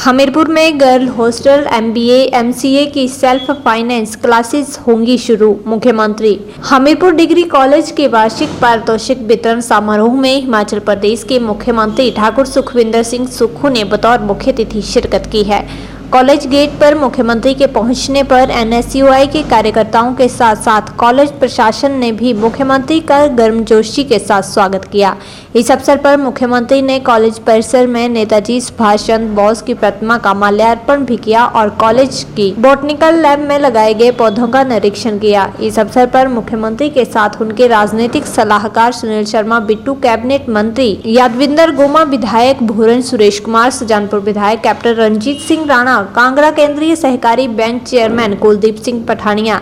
हमीरपुर में girl hostel MBA MCA की self finance classes होंगी शुरू। मुख्यमंत्री हमीरपुर डिग्री कॉलेज के वार्षिक पारितोषिक वितरण समारोह में हिमाचल प्रदेश के मुख्यमंत्री ठाकुर सुखविंदर सिंह सुक्खू ने बतौर मुख्य अतिथि शिरकत की है। कॉलेज गेट पर मुख्यमंत्री के पहुंचने पर NSUI के कार्यकर्ताओं के साथ साथ कॉलेज प्रशासन ने भी मुख्यमंत्री का गर्मजोशी के साथ स्वागत किया। इस अवसर पर मुख्यमंत्री ने कॉलेज परिसर में नेताजी सुभाष चंद्र बोस की प्रतिमा का माल्यार्पण भी किया और कॉलेज की बॉटनिकल लैब में लगाए गए पौधों का निरीक्षण किया। इस अवसर पर मुख्यमंत्री के साथ उनके राजनीतिक सलाहकार सुनील शर्मा बिट्टू, कैबिनेट मंत्री यादविंदर गोमा, विधायक भूरन सुरेश कुमार, सुजानपुर विधायक कैप्टन रंजीत सिंह राणा, कांगड़ा केंद्रीय सहकारी bank chairman Kuldeep Singh Pathania,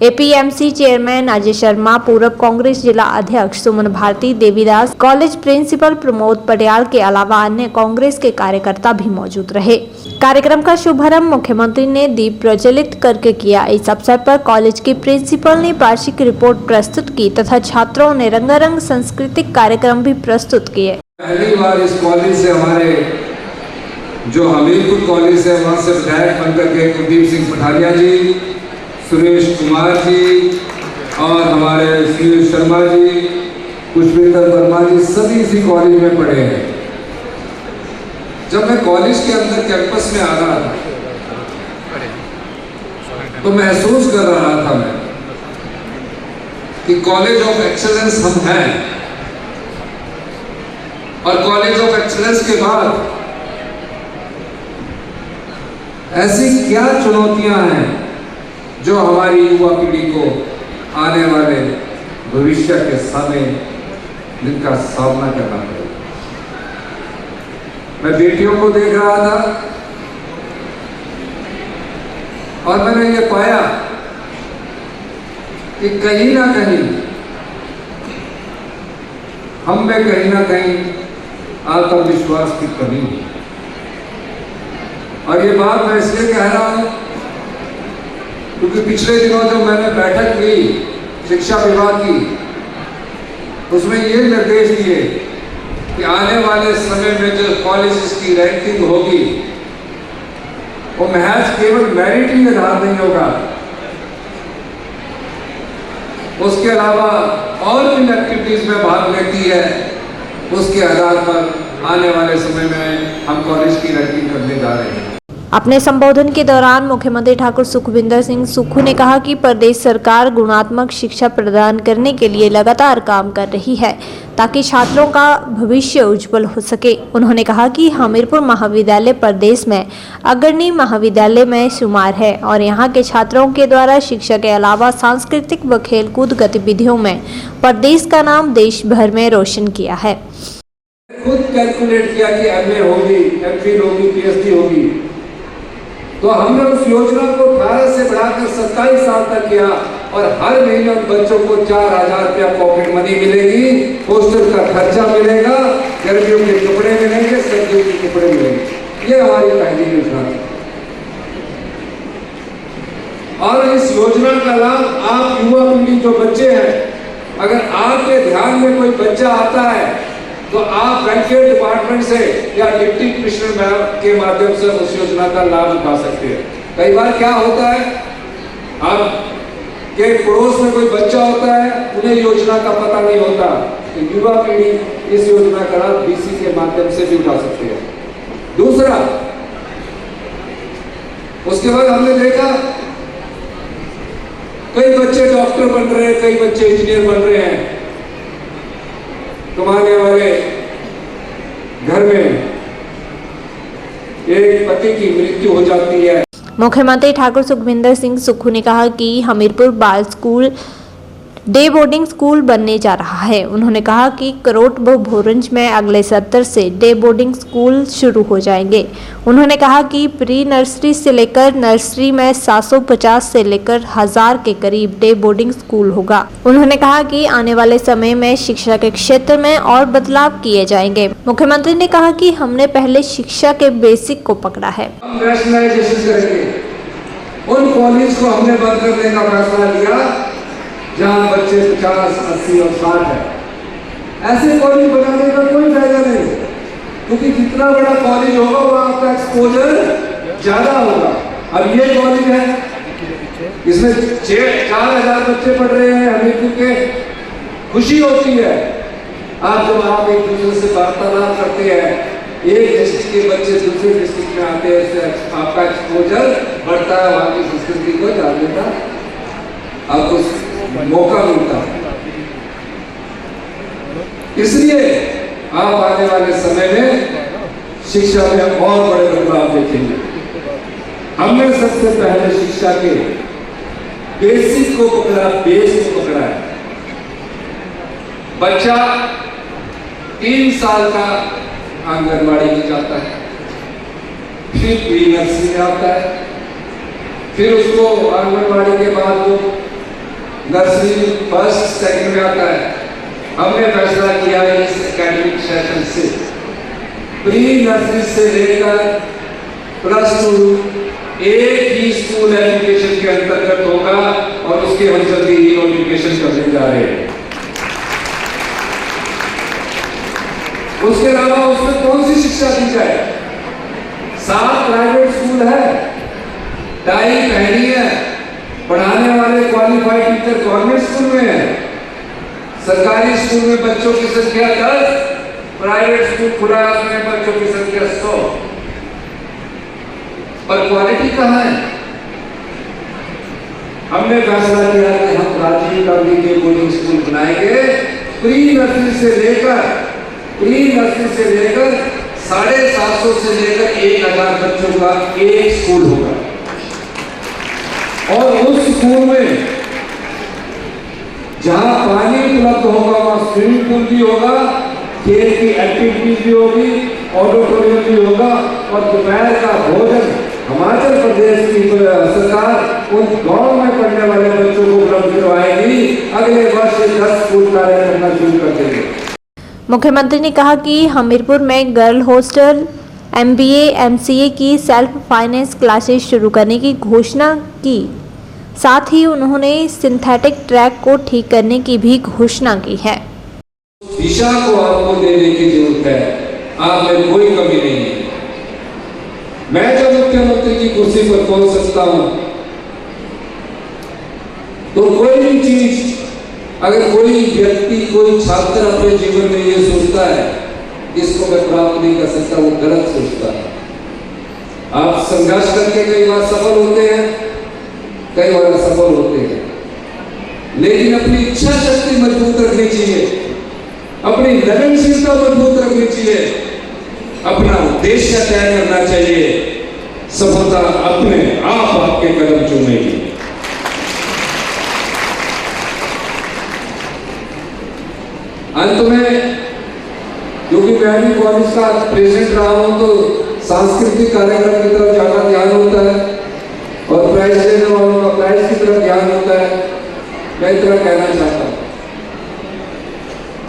APMC chairman Ajay Sharma, पूर्व कांग्रेस जिला अध्यक्ष सुमन भारती, देवीदास, कॉलेज प्रिंसिपल प्रमोद पटियाल के अलावा अन्य कांग्रेस के कार्यकर्ता भी मौजूद रहे। कार्यक्रम का शुभारंभ मुख्यमंत्री ने दीप प्रज्वलित करके किया। इस अवसर पर कॉलेज के प्रिंसिपल ने वार्षिक रिपोर्ट प्रस्तुत की तथा छात्रों ने रंगारंग सांस्कृतिक कार्यक्रम भी प्रस्तुत किए। पहली बार इस कॉलेज से हमारे जो हमीरपुर कॉलेज है वहाँ से विधायक बनकर के कुलदीप सिंह पठानिया जी, सुरेश कुमार जी और हमारे सुनील शर्मा जी, पुष्पिंदर वर्मा जी सभी इसी कॉलेज में पढ़े हैं। जब मैं कॉलेज के अंदर कैंपस में आ रहा था तो महसूस कर रहा था मैं कि कॉलेज ऑफ एक्सीलेंस हम हैं और कॉलेज ऑफ एक्सीलेंस के बाद ऐसी क्या चुनौतियां हैं जो हमारी युवा पीढ़ी को आने वाले भविष्य के समय जिनका सामना करना पड़ेगा। मैं बेटियों को देख रहा था और मैंने ये पाया कि कहीं ना कहीं हम में कहीं ना कहीं आत्मविश्वास की कमी है। और ये बात मैं इसलिए कह रहा हूं क्योंकि पिछले दिनों जब मैंने बैठक की शिक्षा विभाग की, उसमें ये निर्देश दिए कि आने वाले समय में जो कॉलेजेस की रैंकिंग होगी वो महज केवल मेरिट ही आधार नहीं होगा, उसके अलावा और भी एक्टिविटीज में भाग लेती है, उसके आधार पर आने वाले समय में हम कॉलेज की रैंकिंग करने जा रहे हैं। अपने संबोधन के दौरान मुख्यमंत्री ठाकुर सुखविंदर सिंह सुक्खू ने कहा कि प्रदेश सरकार गुणात्मक शिक्षा प्रदान करने के लिए लगातार काम कर रही है ताकि छात्रों का भविष्य उज्जवल हो सके। उन्होंने कहा कि हमीरपुर महाविद्यालय प्रदेश में अग्रणी महाविद्यालय में शुमार है और यहाँ के छात्रों के द्वारा शिक्षा के अलावा सांस्कृतिक व खेलकूद गतिविधियों में प्रदेश का नाम देश भर में रोशन किया है। खुद कैलकुलेट किया कि MA होगी, MPhil होगी, PhD होगी, तो हमने उस योजना को 18 से बढ़ाकर 27 साल तक किया और हर महीने उन बच्चों को 4,000 रुपया पॉकेट मनी मिलेगी, हॉस्टल का खर्चा मिलेगा, गर्मियों के कपड़े मिलेंगे, सर्दियों के कपड़े मिलेंगे। ये हमारी पहली योजना थी और इस योजना का लाभ आप युवा पीढ़ी जो बच्चे हैं, अगर आपके ध्यान में कोई बच्चा आता है तो आप बैंकिंग डिपार्टमेंट से या डिप्टी कमिश्नर के माध्यम से उस योजना का लाभ उठा सकते हैं। कई बार क्या होता है, आपके पड़ोस में कोई बच्चा होता है, उन्हें योजना का पता नहीं होता, तो युवा पीढ़ी इस योजना का लाभ BC के माध्यम से भी उठा सकते हैं। दूसरा, उसके बाद हमने देखा कई बच्चे डॉक्टर बन रहे हैं, कई बच्चे इंजीनियर बन रहे हैं। कमाने वाले घर में एक पति की मृत्यु हो जाती है। मुख्यमंत्री ठाकुर सुखविंदर सिंह सुक्खू ने कहा कि हमीरपुर बाल स्कूल डे बोर्डिंग स्कूल बनने जा रहा है। उन्होंने कहा कि करोट व भोरंज में अगले सत्र से डे बोर्डिंग स्कूल शुरू हो जाएंगे। उन्होंने कहा कि प्री नर्सरी से लेकर नर्सरी में 750 से लेकर 1000 के करीब डे बोर्डिंग स्कूल होगा। उन्होंने कहा कि आने वाले समय में शिक्षा के क्षेत्र में और बदलाव किए जाएंगे। मुख्यमंत्री ने कहा कि हमने पहले शिक्षा के बेसिक को पकड़ा है। उन कॉलेज को हमने बंद करने का फैसला लिया जहाँ बच्चे 50, 80 और 60 है। ऐसे कॉलेज बनाने का कोई फायदा नहीं। क्योंकि जितना बड़ा कॉलेज होगा वहाँ आपका एक्सपोजर ज्यादा होगा। अब ये कॉलेज है, इसमें 4,000 बच्चे पढ़ रहे हैं, हमीरपुर के। खुशी होती है आप जब आप एक दूसरे से वार्तालाप करते हैं, एक डिस्ट्रिक्ट के बच्चे दूसरे डिस्ट्रिक्ट में आते हैं, इससे आपका एक्सपोजर बढ़ता है, वहाँ की संस्कृति को जानने का आपको मौका मिलता है। इसलिए आप आने वाले समय में शिक्षा में और बड़े बदलाव देखेंगे। हमने सबसे पहले शिक्षा के बेसिक को पकड़ा, बेस को पकड़ा है। बच्चा 3 साल का आंगनबाड़ी में जाता है, फिर प्री नर्सरी में आता है, फिर उसको आंगनबाड़ी के बाद वो नर्सरी फर्स्ट सेकंड में आता है। हमने फैसला किया इस एकेडमिक सेशन से प्री नर्सरी से लेकर +2 एक ही स्कूल एजुकेशन के अंतर्गत होगा और उसके हम जल्दी ही नोटिफिकेशन करने जा रहे हैं। उसके अलावा उसमें कौन सी शिक्षा दी जाए? 7 प्राइवेट स्कूल है, टाई पहनी है, पढ़ाने वाले क्वालिफाइड टीचर गवर्नमेंट स्कूल में है। सरकारी स्कूल में बच्चों की संख्या 10, प्राइवेट स्कूल खुला है उसमें बच्चों की संख्या 100, पर क्वालिटी कहाँ है? हमने फैसला किया कि हम राजीव गांधी के बोर्डिंग स्कूल बनाएंगे। प्री नर्सरी से लेकर 750 से लेकर 1,000 बच्चों का एक स्कूल होगा और उस स्कूल में जहां पानी उपलब्ध होगा वहां स्विमिंग पूल भी होगा, खेल की एक्टिविटीज भी होगी, ऑडिटोरियम भी होगा और दोपहर का भोजन हिमाचल प्रदेश की सरकार उन गांव में पढ़ने वाले बच्चों को उपलब्ध करवाएगी। अगले वर्ष 10 स्कूल कार्य करना शुरू कर देंगे। मुख्यमंत्री ने कहा कि हमीरपुर में गर्ल हॉस्टल, MBA, MCA की सेल्फ फाइनेंस क्लासेस शुरू करने की घोषणा की। साथ ही उन्होंने सिंथेटिक ट्रैक को ठीक करने की भी घोषणा की है। दिशा को आपको देने की जरूरत है, आप में कोई कमी नहीं है। मैं जब मुख्यमंत्री की कुर्सी पर पहुंच सकता हूं तो कोई भी चीज, अगर कोई व्यक्ति, कोई छात्र अपने जीवन में ये सोचता है इसको मैं प्राप्त नहीं कर सकता, वो गलत सोचता है। आप संघर्ष करके कई बार सफल होते हैं, कई बार असफल होते हैं, लेकिन अपनी इच्छा शक्ति मजबूत रखनी चाहिए, अपनी लगनशीलता मजबूत रखनी चाहिए, अपना उद्देश्य तय करना चाहिए। सफलता अपने आप आपके कदम चूमेगी। अंत में, क्योंकि मैं भी कॉलेज का प्रेसिडेंट रहा हूं तो सांस्कृतिक कार्यक्रम की तरफ ज्यादा ध्यान होता है और प्राइज देने वालों का प्राइज की तरफ ध्यान होता है। मैं इतना कहना चाहता हूं,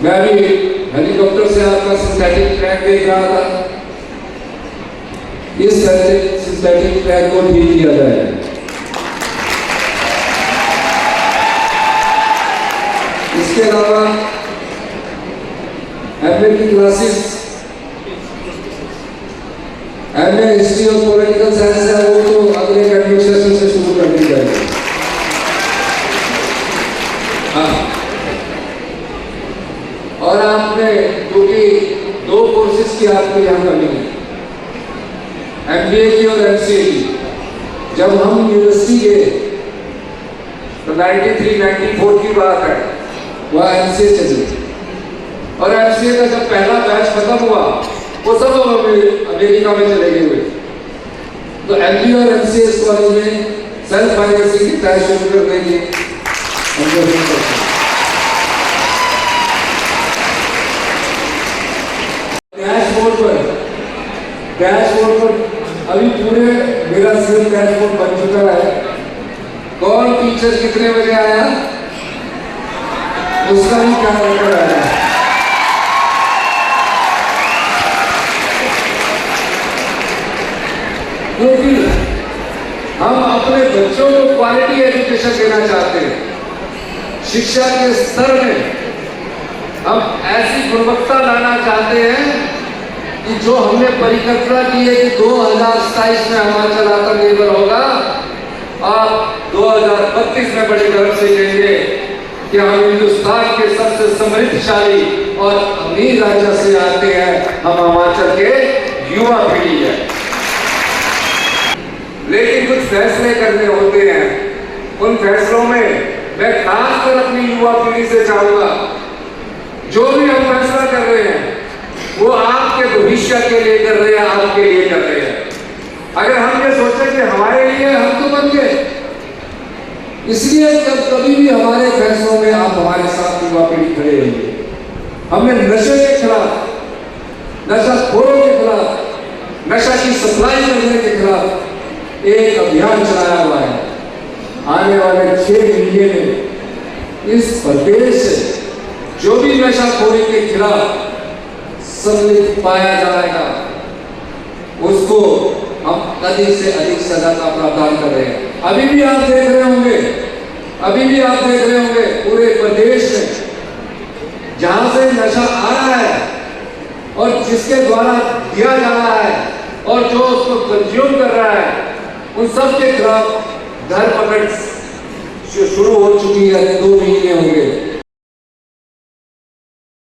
मैं भी हेलीकॉप्टर से आपका सिंथेटिक ट्रैक देख रहा था। इस सिंथेटिक ट्रैक को ठीक किया जाए। इसके अलावा MA की क्लासेस, MA हिस्ट्री और पॉलिटिकल साइंस है, वो तो अगले एकेडमिक सेशन से शुरू कर दी जाएगी। और आपने, क्योंकि 2 कोर्सेज की आपको यहाँ कमी है, MBA की और MCA की। जब हम यूनिवर्सिटी गए तो 93-94 की बात है, वह MCA चली और MCA का जब पहला बैच खत्म हुआ वो सब अमेरिका में चले गए हुए। तो MBA और MCA इस कॉलेज में सेल्फ फाइनेंसिंग की तय शुरू कर देंगे। डैशबोर्ड पर अभी पूरे मेरा सेल्फ डैशबोर्ड बन चुका है। कौन टीचर कितने बजे आया उसका भी क्या रिकॉर्ड आया। क्योंकि हम अपने बच्चों को क्वालिटी एजुकेशन देना चाहते हैं। शिक्षा के स्तर में हम ऐसी गुणवत्ता लाना चाहते हैं कि जो हमने परिकल्पना की है कि 2027 में हिमाचल आत्मनिर्भर होगा, आप 2032 में बड़े गर्व से कहेंगे कि हम हिंदुस्तान के सबसे समृद्धशाली और अमीर राज्य से आते हैं, हम हिमाचल के युवा पीढ़ी है। लेकिन कुछ फैसले करने होते हैं, उन फैसलों में मैं खासकर अपनी युवा पीढ़ी से चाहूंगा, जो भी हम फैसला कर रहे हैं वो आपके भविष्य के लिए कर रहे हैं, आपके लिए कर रहे हैं। अगर हम ये सोचे कि हमारे लिए, हम तो बन गए, इसलिए जब कभी भी हमारे फैसलों में आप हमारे साथ युवा पीढ़ी खड़े होंगे। हमने नशे के खिलाफ, नशाखोरों के खिलाफ, नशा की सप्लाई करने के खिलाफ एक अभियान चलाया हुआ है। आने वाले 6 महीने में इस प्रदेश से जो भी नशाखोरी के खिलाफ सम्मिलित पाया जाएगा, उसको हम अधिक से अधिक सजा का प्रावधान कर रहे हैं। अभी भी आप देख रहे होंगे, पूरे प्रदेश में जहां से नशा आ रहा है और जिसके द्वारा दिया जा रहा है और जो उसको कंज्यूम कर रहा है, उन सब के खिलाफ धरपकड़ शुरू हो चुकी है। 2 महीने होंगे।